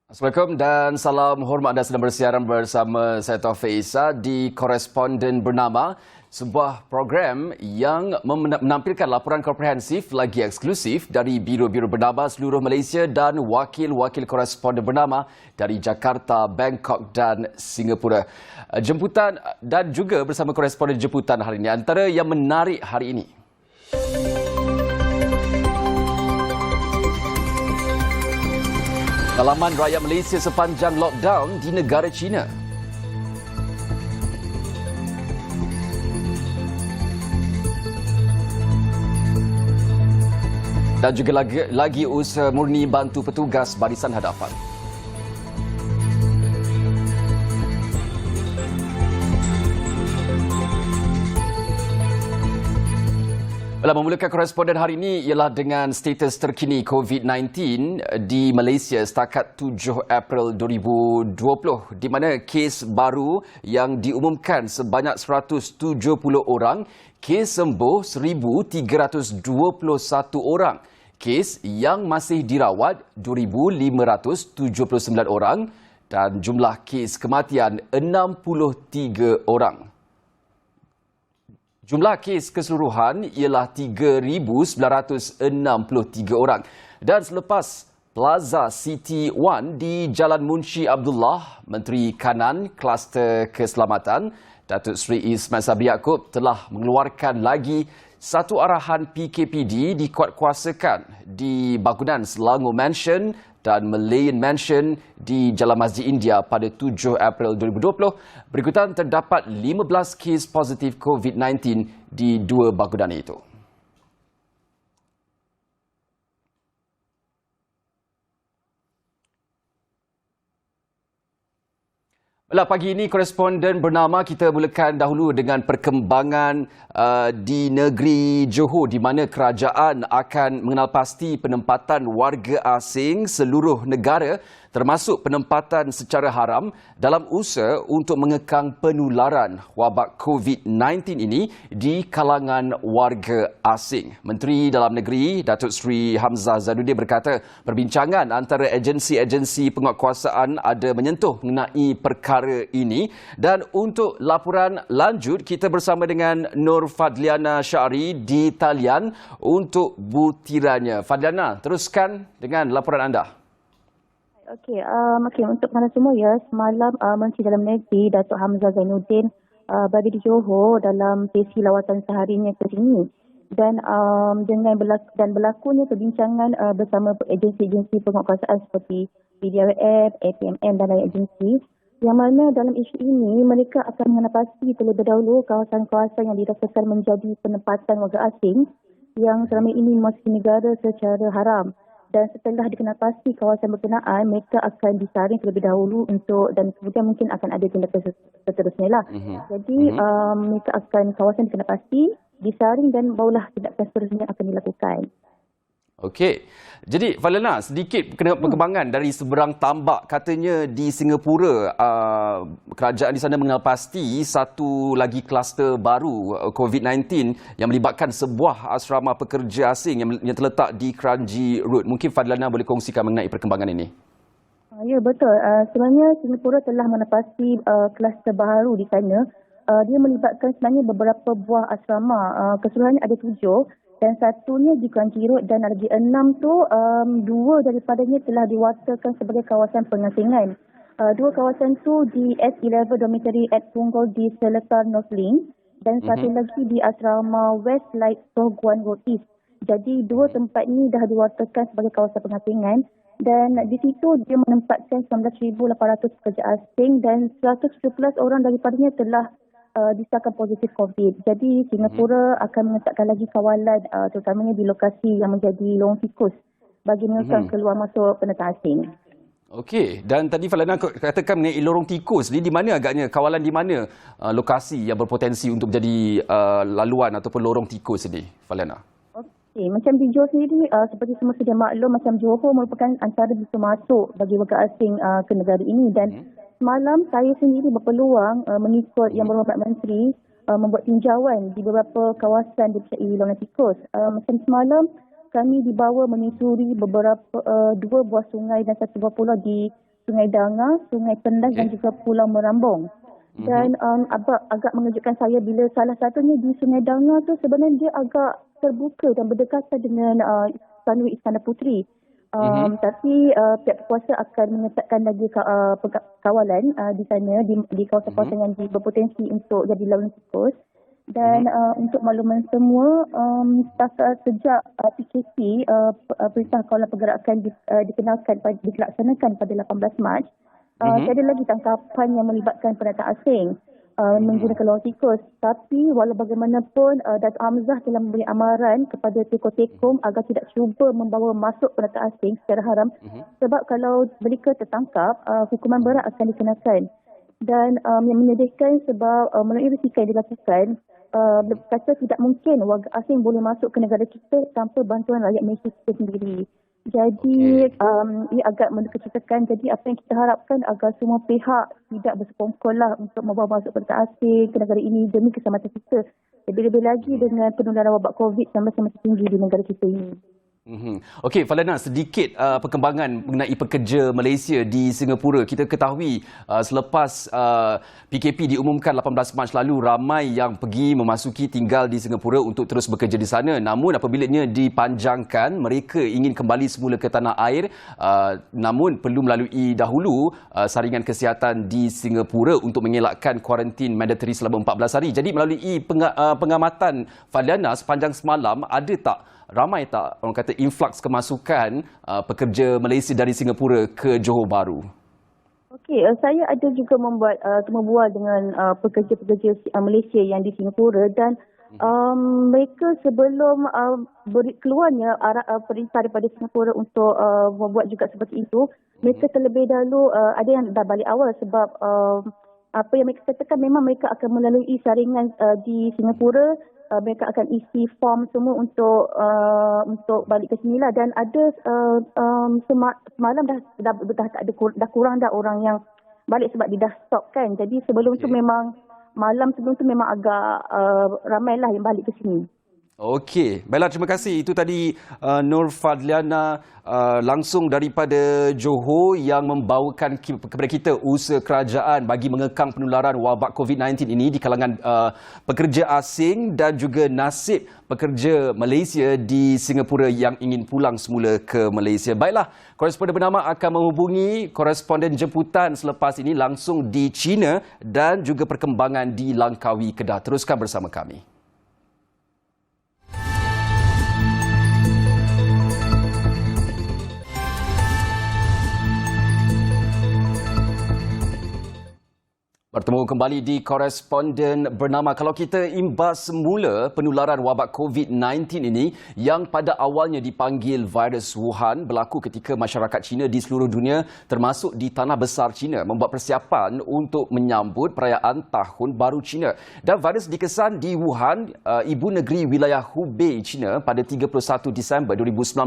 Assalamualaikum dan salam hormat. Anda sedang bersiaran bersama saya Taufik Isa di Koresponden Bernama, sebuah program yang menampilkan laporan komprehensif lagi eksklusif dari biro-biro bernama seluruh Malaysia dan wakil-wakil koresponden bernama dari Jakarta, Bangkok dan Singapura. Jemputan dan juga bersama koresponden jemputan hari ini, antara yang menarik hari ini. Dalaman rakyat Malaysia sepanjang lockdown di negara China. Dan juga lagi usaha murni bantu petugas barisan hadapan. Memulakan koresponden hari ini ialah dengan status terkini COVID-19 di Malaysia setakat 7 April 2020, di mana kes baru yang diumumkan sebanyak 170 orang, kes sembuh 1,321 orang, kes yang masih dirawat 2,579 orang dan jumlah kes kematian 63 orang. Jumlah kes keseluruhan ialah 3,963 orang. Dan selepas Plaza City One di Jalan Munshi Abdullah, Menteri Kanan Kluster Keselamatan, Datuk Seri Ismail Sabri Yaakob telah mengeluarkan lagi satu arahan PKPD dikuatkuasakan di bangunan Selangor Mansion dan Malayan Mansion di Jalan Masjid India pada 7 April 2020. Berikutan terdapat 15 kes positif COVID-19 di dua bangunan itu. Pagi ini koresponden bernama kita mulakan dahulu dengan perkembangan di negeri Johor, di mana kerajaan akan mengenal pasti penempatan warga asing seluruh negara termasuk penempatan secara haram dalam usaha untuk mengekang penularan wabak COVID-19 ini di kalangan warga asing. Menteri Dalam Negeri Datuk Seri Hamzah Zainuddin berkata perbincangan antara agensi-agensi penguatkuasaan ada menyentuh mengenai perkara ini. Dan untuk laporan lanjut kita bersama dengan Nur Fadliana Syari di talian untuk butirannya. Fadliana, teruskan dengan laporan anda. Okey, untuk mana semua ya, semalam Menteri Dalam Negeri Datuk Hamzah Zainuddin berada di Johor dalam sesi lawatan seharinya ke sini. Dan berlakunya perbincangan bersama agensi-agensi penguatkuasaan seperti PDRM, APMN dan lain agensi, yang mana dalam isu ini mereka akan mengenal pasti terlebih dahulu kawasan-kawasan yang dirasakan menjadi penempatan warga asing yang selama ini memasuki negara secara haram. Dan setelah dikenal pasti kawasan berkenaan, mereka akan disaring terlebih dahulu dan kemudian mungkin akan ada tindakan seterusnya lah. Jadi mereka akan kawasan dikenal pasti, disaring dan barulah tindakan seterusnya akan dilakukan. Okey. Jadi Fadliana, sedikit perkembangan dari seberang tambak. Katanya di Singapura, kerajaan di sana mengenal pasti satu lagi kluster baru COVID-19 yang melibatkan sebuah asrama pekerja asing yang terletak di Kranji Road. Mungkin Fadliana boleh kongsikan mengenai perkembangan ini. Ya, betul. Sebenarnya Singapura telah mengenal pasti kluster baru di sana. Dia melibatkan sebenarnya beberapa buah asrama. Keseluruhannya ada 7. Dan satunya di Kranji Road dan lagi 6 tu, 2 daripadanya telah diwartakan sebagai kawasan pengasingan. 2 kawasan tu di S11 Dormitory at Punggol di Seletar North Link dan satu lagi di asrama Westlight Toh Guan Road East. Jadi 2 tempat ini dah diwartakan sebagai kawasan pengasingan dan di situ dia menempatkan 19,800 pekerja asing dan 117 orang daripadanya telah disahkan positif COVID. Jadi Singapura akan mengetatkan lagi kawalan terutamanya di lokasi yang menjadi lorong tikus bagi mengekang keluar masuk pendatang asing. Okey, dan tadi Fadliana katakan mengenai lorong tikus ni, di mana agaknya kawalan, di mana lokasi yang berpotensi untuk menjadi laluan ataupun lorong tikus ini, Fadliana? Okey, macam di Johor sendiri seperti semua sedia maklum, macam Johor merupakan antara pintu masuk bagi warga asing ke negara ini dan semalam saya sendiri berpeluang mengikut Yang Berhormat Menteri membuat tinjauan di beberapa kawasan di lorong tikus. Macam semalam kami dibawa menyusuri beberapa 2 buah sungai dan 1 buah pulau di Sungai Danga, Sungai Pendas dan juga Pulau Merambung. Dan agak mengejutkan saya bila salah satunya di Sungai Danga tu sebenarnya dia agak terbuka dan berdekatan dengan Sunway Istana Puteri. Tapi pihak kuasa akan menetapkan lagi kawalan di sana, di kawasan-kawasan yang berpotensi untuk jadi laluan tikus. Dan untuk makluman semua, sejak PKP, Perintah Kawalan Pergerakan dilaksanakan pada 18 Mac, tiada lagi tangkapan yang melibatkan pendatang asing menggunakan lawan tikus. Tapi walau bagaimanapun, Datuk Hamzah telah memberi amaran kepada Teko-Tekom agar tidak cuba membawa masuk pendatang asing secara haram. Sebab kalau mereka tertangkap, hukuman berat akan dikenakan. Dan yang menyedihkan sebab melalui risikan yang dilakukan, kata tidak mungkin warga asing boleh masuk ke negara kita tanpa bantuan rakyat Malaysia kita sendiri. Jadi ia agak mendekecitakan. Jadi apa yang kita harapkan agar semua pihak tidak bersekongkol lah untuk membawa masuk pendatang asing ke negara ini demi keselamatan kita. Lebih-lebih lagi dengan penularan wabak COVID-19 semakin tinggi di negara kita ini. Okey, Faliana, sedikit perkembangan mengenai pekerja Malaysia di Singapura. Kita ketahui selepas PKP diumumkan 18 Mac lalu, ramai yang pergi memasuki tinggal di Singapura untuk terus bekerja di sana. Namun apabila dipanjangkan, mereka ingin kembali semula ke tanah air, namun perlu melalui dahulu saringan kesihatan di Singapura untuk mengelakkan kuarantin mandatory selama 14 hari. Jadi melalui pengamatan Faliana sepanjang semalam, ramai tak orang kata influx kemasukan pekerja Malaysia dari Singapura ke Johor Bahru? Okey, saya ada juga membual dengan pekerja-pekerja Malaysia yang di Singapura dan mereka sebelum keluarnya perintah daripada Singapura untuk membuat juga seperti itu, mereka terlebih dahulu ada yang dah balik awal sebab apa yang mereka katakan memang mereka akan melalui saringan di Singapura. Mereka akan isi form semua untuk balik ke sini lah. Dan ada semalam dah kurang dah orang yang balik sebab dia dah stop kan. Jadi sebelum tu memang malam sebelum tu memang agak ramailah yang balik ke sini. Okey, baiklah, terima kasih. Itu tadi Nur Fadliana langsung daripada Johor yang membawakan kepada kita usaha kerajaan bagi mengekang penularan wabak COVID-19 ini di kalangan pekerja asing dan juga nasib pekerja Malaysia di Singapura yang ingin pulang semula ke Malaysia. Baiklah, koresponden bernama akan menghubungi koresponden jemputan selepas ini langsung di China dan juga perkembangan di Langkawi, Kedah. Teruskan bersama kami. Bertemu kembali di koresponden bernama. Kalau kita imbas semula penularan wabak COVID-19 ini yang pada awalnya dipanggil virus Wuhan berlaku ketika masyarakat Cina di seluruh dunia termasuk di tanah besar Cina membuat persiapan untuk menyambut perayaan Tahun Baru Cina. Dan virus dikesan di Wuhan, ibu negeri wilayah Hubei, Cina pada 31 Disember 2019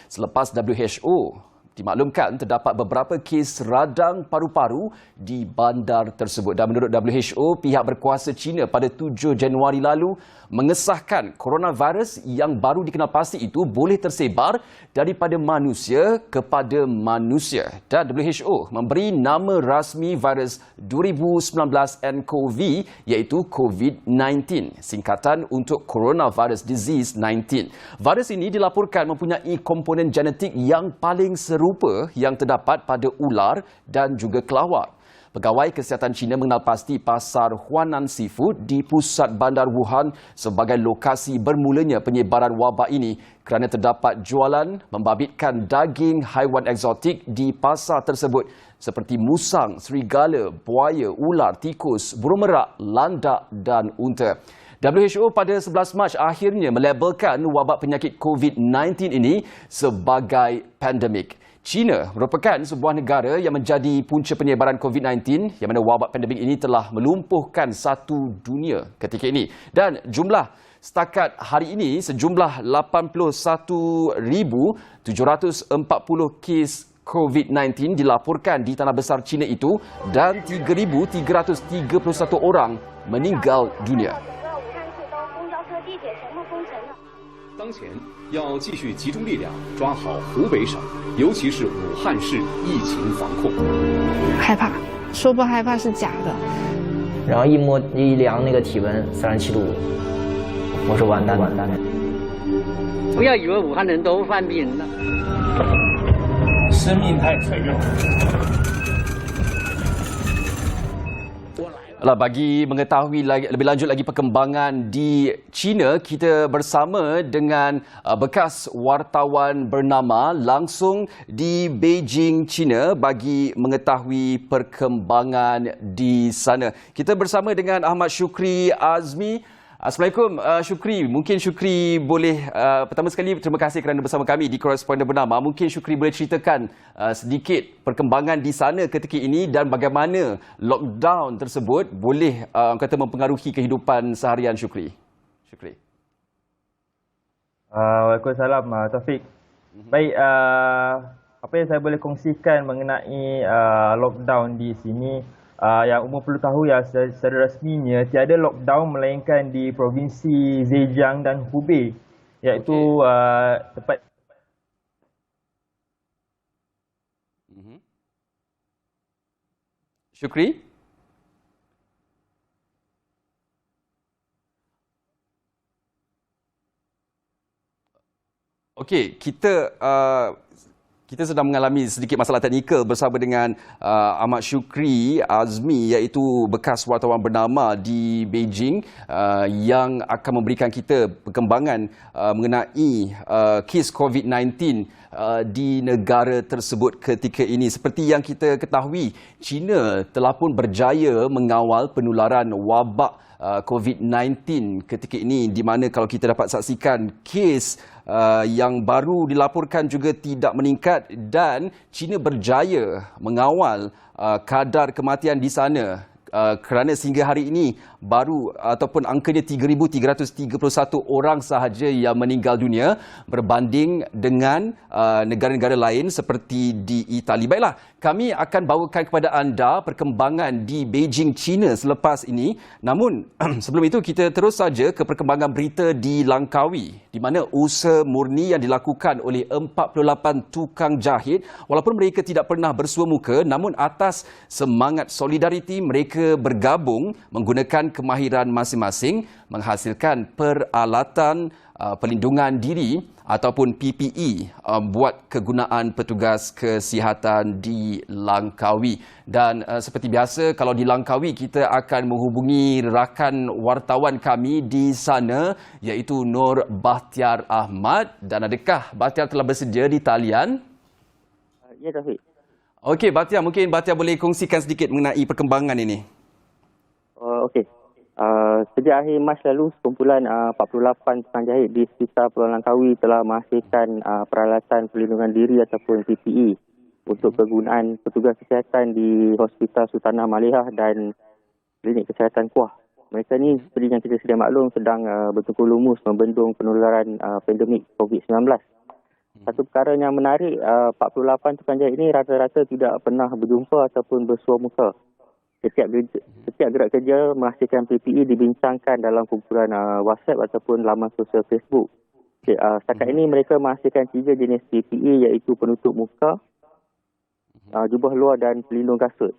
selepas WHO dimaklumkan terdapat beberapa kes radang paru-paru di bandar tersebut. Dan menurut WHO, pihak berkuasa China pada 7 Januari lalu mengesahkan coronavirus yang baru dikenal pasti itu boleh tersebar daripada manusia kepada manusia. Dan WHO memberi nama rasmi virus 2019 nCoV iaitu COVID-19, singkatan untuk Coronavirus Disease 19. Virus ini dilaporkan mempunyai komponen genetik yang paling serupa yang terdapat pada ular dan juga kelawar. Pegawai Kesihatan China mengenal pasti pasar Huanan Seafood di pusat bandar Wuhan sebagai lokasi bermulanya penyebaran wabak ini kerana terdapat jualan membabitkan daging haiwan eksotik di pasar tersebut seperti musang, serigala, buaya, ular, tikus, burung merak, landak dan unta. WHO pada 11 Mac akhirnya melabelkan wabak penyakit COVID-19 ini sebagai pandemik. China merupakan sebuah negara yang menjadi punca penyebaran COVID-19 yang mana wabak pandemik ini telah melumpuhkan satu dunia ketika ini. Dan jumlah setakat hari ini sejumlah 81,740 kes COVID-19 dilaporkan di tanah besar China itu dan 3,331 orang meninggal dunia. 当前要继续集中力量抓好湖北省，尤其是武汉市疫情防控。害怕，说不害怕是假的。然后一量那个体温37.5度，我说完蛋了。不要以为武汉人都犯病了，生命太脆弱。Bagi mengetahui lebih lanjut lagi perkembangan di China, kita bersama dengan bekas wartawan bernama langsung di Beijing, China bagi mengetahui perkembangan di sana. Kita bersama dengan Ahmad Syukri Azmi. Assalamualaikum Syukri. Mungkin Syukri boleh pertama sekali terima kasih kerana bersama kami di Koresponden Bernama. Mungkin Syukri boleh ceritakan sedikit perkembangan di sana ketika ini dan bagaimana lockdown tersebut boleh kata mempengaruhi kehidupan seharian Syukri. Syukri. Waalaikumsalam Taufik. Baik, apa yang saya boleh kongsikan mengenai lockdown di sini, yang umum perlu tahu ya, secara rasminya tiada lockdown melainkan di provinsi Zhejiang dan Hubei, iaitu tempat Syukri. Okey, kita sedang mengalami sedikit masalah teknikal bersama dengan Ahmad Syukri Azmi, iaitu bekas wartawan bernama di Beijing yang akan memberikan kita perkembangan mengenai kes COVID-19 di negara tersebut ketika ini. Seperti yang kita ketahui, China telah pun berjaya mengawal penularan wabak COVID-19 ketika ini, di mana kalau kita dapat saksikan kes yang baru dilaporkan juga tidak meningkat dan China berjaya mengawal kadar kematian di sana kerana sehingga hari ini baru ataupun angkanya 3,331 orang sahaja yang meninggal dunia berbanding dengan negara-negara lain seperti di Itali. Baiklah, kami akan bawakan kepada anda perkembangan di Beijing, China selepas ini. Namun sebelum itu kita terus saja ke perkembangan berita di Langkawi, di mana usaha murni yang dilakukan oleh 48 tukang jahit, walaupun mereka tidak pernah bersua muka, namun atas semangat solidariti mereka bergabung menggunakan kemahiran masing-masing menghasilkan peralatan pelindungan diri ataupun PPE buat kegunaan petugas kesihatan di Langkawi. Dan seperti biasa, kalau di Langkawi kita akan menghubungi rakan wartawan kami di sana, iaitu Nur Bahtiar Ahmad. Dan adakah Bahtiar telah bersedia di talian? Ya, Taufik. Okey, Bahtiar, mungkin Bahtiar boleh kongsikan sedikit mengenai perkembangan ini. Okey. Sejak akhir Mac lalu, sekumpulan 48 tukang jahit di sekitar Pulau Langkawi telah menghasilkan peralatan pelindungan diri ataupun PPE untuk kegunaan petugas kesihatan di Hospital Sultanah Malihah dan Klinik Kesihatan Kuah. Mereka ni seperti yang kita sedia maklum sedang bertukar lumus membendung penularan pandemik COVID-19. Satu perkara yang menarik, 48 tukang jahit ini rata-rata tidak pernah berjumpa ataupun bersua muka. Setiap gerak kerja menghasilkan PPE dibincangkan dalam kumpulan WhatsApp ataupun laman sosial Facebook. Setakat ini mereka menghasilkan 3 jenis PPE, iaitu penutup muka, jubah luar dan pelindung kasut.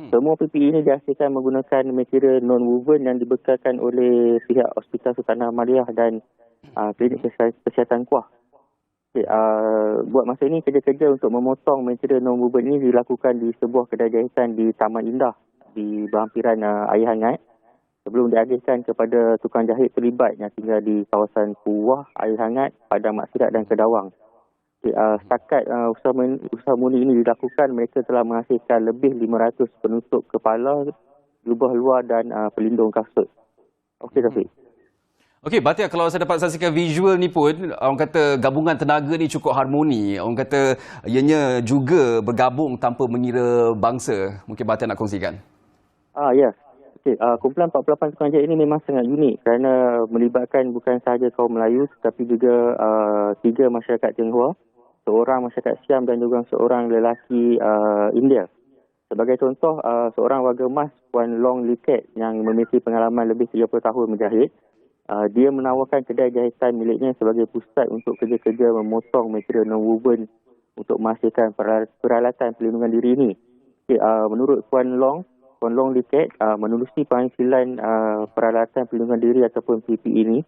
Semua PPE ini dihasilkan menggunakan material non-woven yang dibekalkan oleh pihak Hospital Sultanah Malihah dan Klinik Kesihatan Kuah. Buat masa ini, kerja-kerja untuk memotong material non-woven ini dilakukan di sebuah kedai jahitan di Taman Indah di berhampiran air hangat sebelum dialihkan kepada tukang jahit terlibat yang tinggal di kawasan Kuah, Air Hangat, Padang Maksiat dan Kedawang. Setakat usaha murni ini dilakukan, mereka telah menghasilkan lebih 500 penutup kepala, jubah luar dan pelindung kasut. Okey, Taufik. Okey, Bahtiar, kalau saya dapat saksikan visual ni pun, orang kata gabungan tenaga ni cukup harmoni. Orang kata ianya juga bergabung tanpa mengira bangsa. Mungkin Bahtiar nak kongsikan. Ya. Okey, kumpulan 48 tukang jahit ini memang sangat unik kerana melibatkan bukan sahaja kaum Melayu tetapi juga 3 masyarakat Tionghoa, seorang masyarakat Siam dan juga seorang lelaki India. Sebagai contoh, seorang warga emas, Puan Long Liket yang memiliki pengalaman lebih 30 tahun menjahit, Dia menawarkan kedai jahitan miliknya sebagai pusat untuk kerja-kerja memotong material non-woven untuk menghasilkan peralatan pelindungan diri ini. Menurut Puan Long Liket, menerusi penghasilan peralatan pelindungan diri ataupun PPE ini,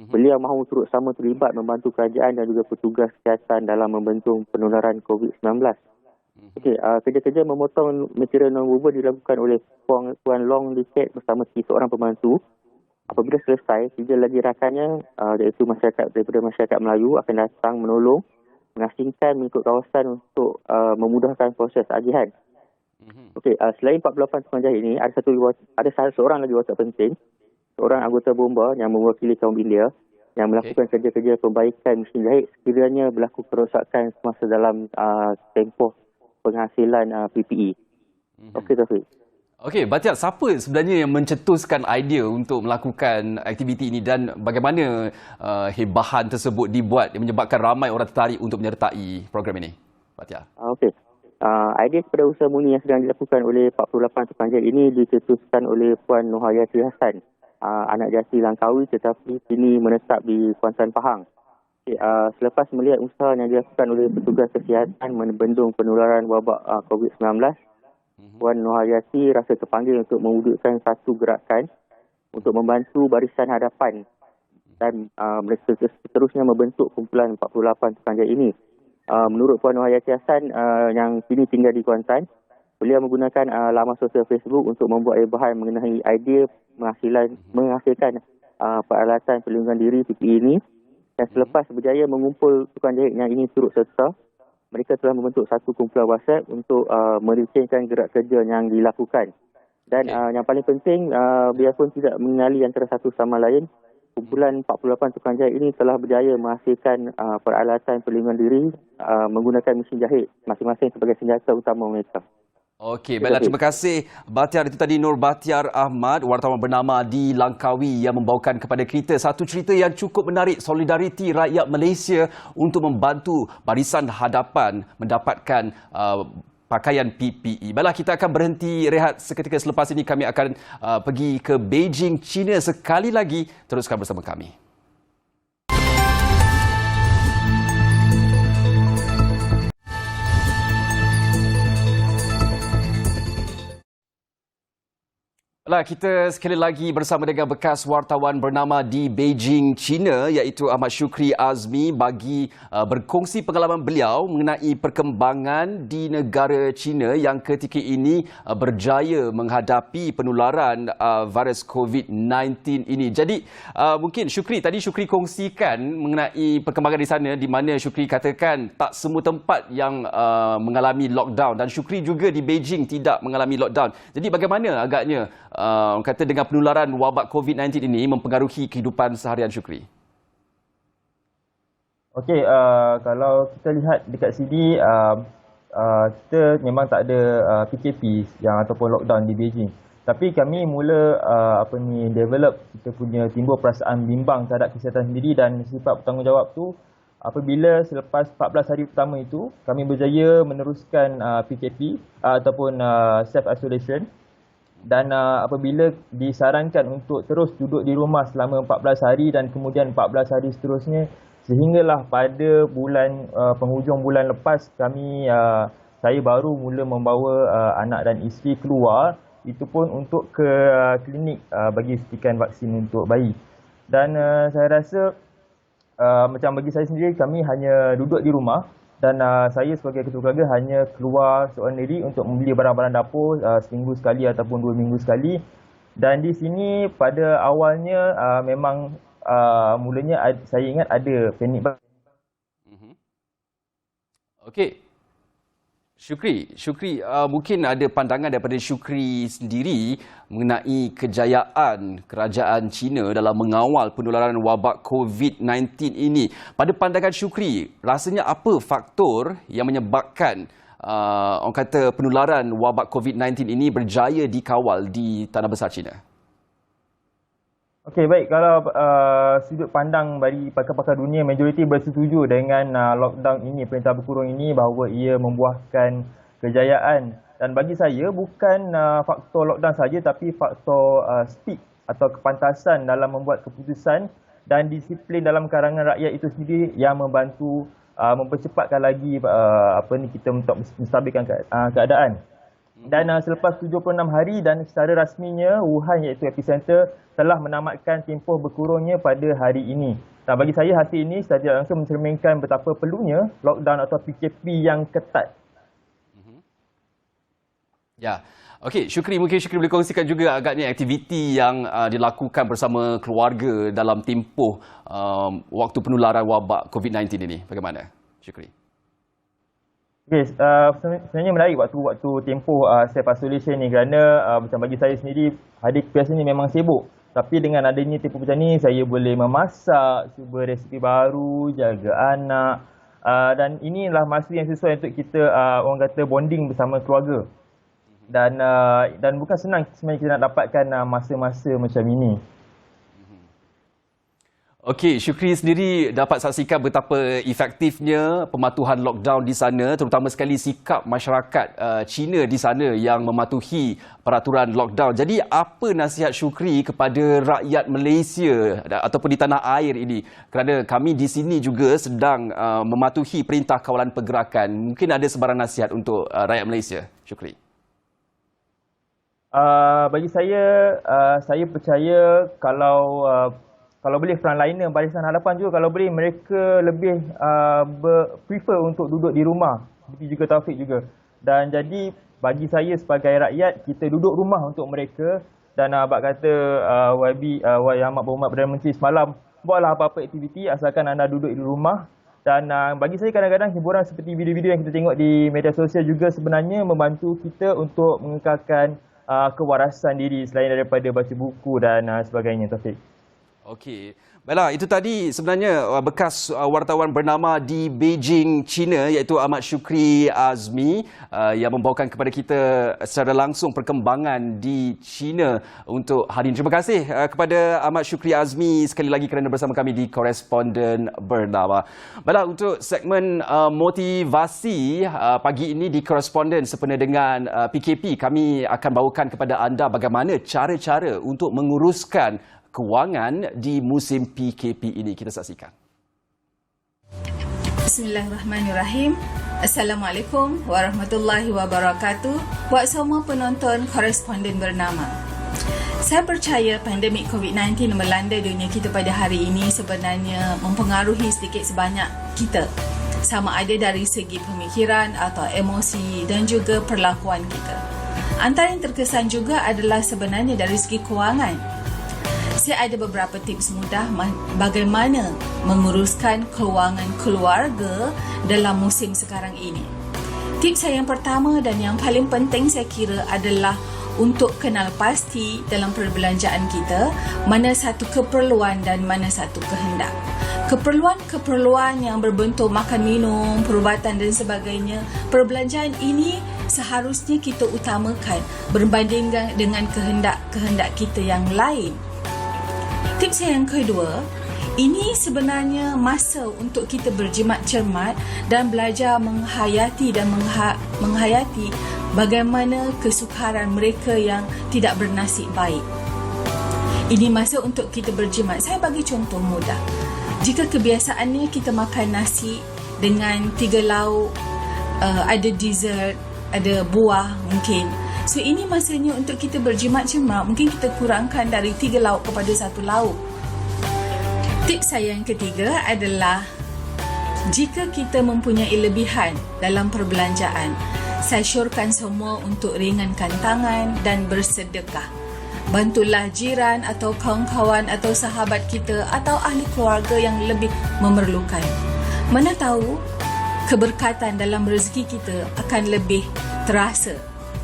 beliau mahu turut sama terlibat membantu kerajaan dan juga petugas kesihatan dalam membendung penularan COVID-19. Kerja-kerja memotong material non-woven dilakukan oleh Puan Long Liket bersama 3 orang pembantu. Apabila selesai, 3 lagi rakannya iaitu daripada masyarakat Melayu akan datang menolong mengasingkan mengikut kawasan untuk memudahkan proses agihan. Selain 48 tukang jahit ini, ada seorang lagi watak penting, seorang anggota bomba yang mewakili kaum India yang melakukan kerja-kerja perbaikan mesin jahit sekiranya berlaku kerosakan semasa dalam tempoh penghasilan PPE. Okey, Taufik. Okey, Batiar, siapa sebenarnya yang mencetuskan idea untuk melakukan aktiviti ini dan bagaimana hebahan tersebut dibuat yang menyebabkan ramai orang tertarik untuk menyertai program ini? Batiar. Okey. Idea kepada usaha murni yang sedang dilakukan oleh 48 tukang jahit ini dicetuskan oleh Puan Nohayati Hassan, anak jati Langkawi tetapi kini menetap di Kuantan Pahang. Selepas melihat usaha yang dilakukan oleh petugas kesihatan membendung penularan wabak COVID-19, Puan Nohayati rasa terpanggil untuk mewujudkan satu gerakan untuk membantu barisan hadapan dan seterusnya membentuk kumpulan 48 tukang jahit ini. Menurut Puan Nohayati Hassan yang kini tinggal di Kuantan, beliau menggunakan laman sosial Facebook untuk membuat bahan mengenai idea menghasilkan peralatan perlindungan diri PPE ini. Dan selepas berjaya mengumpul tukang jahit yang ini turut serta, mereka telah membentuk satu kumpulan WhatsApp untuk merincikan gerak kerja yang dilakukan. Dan yang paling penting, biarpun tidak mengenali antara satu sama lain, kumpulan 48 tukang jahit ini telah berjaya menghasilkan peralatan perlindungan diri menggunakan mesin jahit masing-masing sebagai senjata utama mereka. Okey, baiklah, terima kasih Batiar. Itu tadi Nur Batiar Ahmad, wartawan bernama di Langkawi yang membawakan kepada kita satu cerita yang cukup menarik, solidariti rakyat Malaysia untuk membantu barisan hadapan mendapatkan pakaian PPE. Baiklah, kita akan berhenti rehat seketika. Selepas ini kami akan pergi ke Beijing, China sekali lagi. Teruskan bersama kami. Kita sekali lagi bersama dengan bekas wartawan bernama di Beijing, China, iaitu Ahmad Shukri Azmi bagi berkongsi pengalaman beliau mengenai perkembangan di negara China yang ketika ini berjaya menghadapi penularan virus COVID-19 ini. Jadi mungkin Shukri, tadi Shukri kongsikan mengenai perkembangan di sana di mana Shukri katakan tak semua tempat yang mengalami lockdown dan Shukri juga di Beijing tidak mengalami lockdown. Jadi bagaimana agaknya kata dengan penularan wabak COVID-19 ini mempengaruhi kehidupan seharian Shukri? Okey, kalau kita lihat dekat sini, kita memang tak ada PKP yang ataupun lockdown di Beijing. Tapi kami mula develop, kita punya timbul perasaan bimbang terhadap kesihatan sendiri dan sifat bertanggungjawab tu apabila selepas 14 hari pertama itu kami berjaya meneruskan PKP ataupun self isolation. Dan apabila disarankan untuk terus duduk di rumah selama 14 hari dan kemudian 14 hari seterusnya, sehinggalah pada bulan penghujung bulan lepas saya baru mula membawa anak dan isteri keluar, itu pun untuk ke klinik bagi suntikan vaksin untuk bayi. Dan saya rasa macam bagi saya sendiri, kami hanya duduk di rumah. Dan saya sebagai ketua keluarga hanya keluar seorang diri untuk membeli barang-barang dapur seminggu sekali ataupun 2 minggu sekali. Dan di sini pada awalnya memang mulanya saya ingat ada panik. Okey. Syukri, mungkin ada pandangan daripada Syukri sendiri mengenai kejayaan kerajaan China dalam mengawal penularan wabak COVID-19 ini. Pada pandangan Syukri, rasanya apa faktor yang menyebabkan orang kata penularan wabak COVID-19 ini berjaya dikawal di tanah besar China? Okey, baik. Kalau sudut pandang dari pakar-pakar dunia, majoriti bersetuju dengan lockdown ini, perintah berkurung ini, bahawa ia membuahkan kejayaan. Dan bagi saya, bukan faktor lockdown saja, tapi faktor speed atau kepantasan dalam membuat keputusan dan disiplin dalam kalangan rakyat itu sendiri yang membantu mempercepatkan lagi kita untuk menstabilkan keadaan. Dan selepas 76 hari dan secara rasminya Wuhan iaitu epicenter telah menamatkan tempoh berkurungnya pada hari ini. Dan bagi saya hasil ini secara langsung mencerminkan betapa perlunya lockdown atau PKP yang ketat. Ya. Okey, Syukri boleh kongsikan juga agaknya aktiviti yang dilakukan bersama keluarga dalam tempoh waktu penularan wabak COVID-19 ini. Bagaimana, Syukri? Okay, sebenarnya menarik waktu tempoh self-isolation ni kerana macam bagi saya sendiri hari biasa ni memang sibuk. Tapi dengan adanya tempoh macam ni saya boleh memasak, cuba resipi baru, jaga anak dan inilah masa yang sesuai untuk kita orang kata bonding bersama keluarga. Dan bukan senang sebenarnya kita nak dapatkan masa-masa macam ini. Okey, Syukri sendiri dapat saksikan betapa efektifnya pematuhan lockdown di sana, terutama sekali sikap masyarakat Cina di sana yang mematuhi peraturan lockdown. Jadi apa nasihat Syukri kepada rakyat Malaysia ataupun di tanah air ini? Kerana kami di sini juga sedang mematuhi perintah kawalan pergerakan. Mungkin ada sebarang nasihat untuk rakyat Malaysia, Syukri. Bagi saya percaya kalau boleh frontliner Barisan Hadapan juga kalau boleh mereka lebih prefer untuk duduk di rumah. Begitu juga Taufik juga. Dan jadi bagi saya sebagai rakyat kita duduk rumah untuk mereka dan abang kata YB Yang Amat Berhormat Perdana Menteri semalam buatlah apa-apa aktiviti asalkan anda duduk di rumah. Dan bagi saya kadang-kadang hiburan seperti video-video yang kita tengok di media sosial juga sebenarnya membantu kita untuk mengekalkan kewarasan diri selain daripada baca buku dan sebagainya, Taufik. Okey. Baiklah, itu tadi sebenarnya bekas wartawan bernama di Beijing, China iaitu Ahmad Syukri Azmi yang membawakan kepada kita secara langsung perkembangan di China untuk hari ini. Terima kasih kepada Ahmad Syukri Azmi sekali lagi kerana bersama kami di Koresponden Bernama. Baiklah, untuk segmen motivasi pagi ini di Koresponden sempena dengan PKP, kami akan bawakan kepada anda bagaimana cara-cara untuk menguruskan kewangan di musim PKP ini. Kita saksikan. Bismillahirrahmanirrahim. Assalamualaikum warahmatullahi wabarakatuh. Buat semua penonton Koresponden Bernama. Saya percaya pandemik COVID-19 melanda dunia kita pada hari ini sebenarnya mempengaruhi sedikit sebanyak kita. Sama ada dari segi pemikiran atau emosi dan juga perlakuan kita. Antara yang terkesan juga adalah sebenarnya dari segi kewangan. Saya ada beberapa tips mudah bagaimana menguruskan kewangan keluarga dalam musim sekarang ini. Tips saya yang pertama dan yang paling penting saya kira adalah untuk kenal pasti dalam perbelanjaan kita mana satu keperluan dan mana satu kehendak. Keperluan-keperluan yang berbentuk makan minum, perubatan dan sebagainya, perbelanjaan ini seharusnya kita utamakan berbanding dengan kehendak-kehendak kita yang lain. Tips yang kedua, ini sebenarnya masa untuk kita berjimat cermat dan belajar menghayati bagaimana kesukaran mereka yang tidak bernasib baik. Ini masa untuk kita berjimat. Saya bagi contoh mudah. Jika kebiasaannya kita makan nasi dengan 3 lauk, ada dessert, ada buah mungkin. So ini masanya untuk kita berjimat cermat. Mungkin kita kurangkan dari 3 lauk kepada 1 lauk. Tips saya yang ketiga adalah jika kita mempunyai lebihan dalam perbelanjaan, saya syorkan semua untuk ringankan tangan dan bersedekah. Bantulah jiran atau kawan-kawan atau sahabat kita atau ahli keluarga yang lebih memerlukan. Mana tahu keberkatan dalam rezeki kita akan lebih terasa.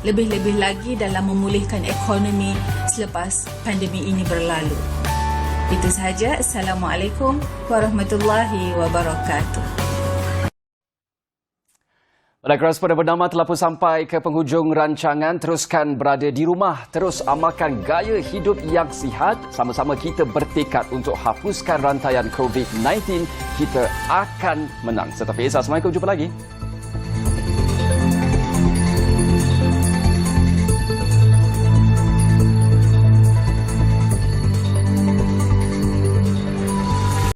Lebih-lebih lagi dalam memulihkan ekonomi selepas pandemik ini berlalu. Itu sahaja. Assalamualaikum warahmatullahi wabarakatuh. Baiklah, Koresponden Bernama telah pun sampai ke penghujung rancangan. Teruskan berada di rumah. Terus amalkan gaya hidup yang sihat. Sama-sama kita bertekad untuk hapuskan rantaian COVID-19. Kita akan menang. Saya Taufik Esa. Assalamualaikum. Jumpa lagi.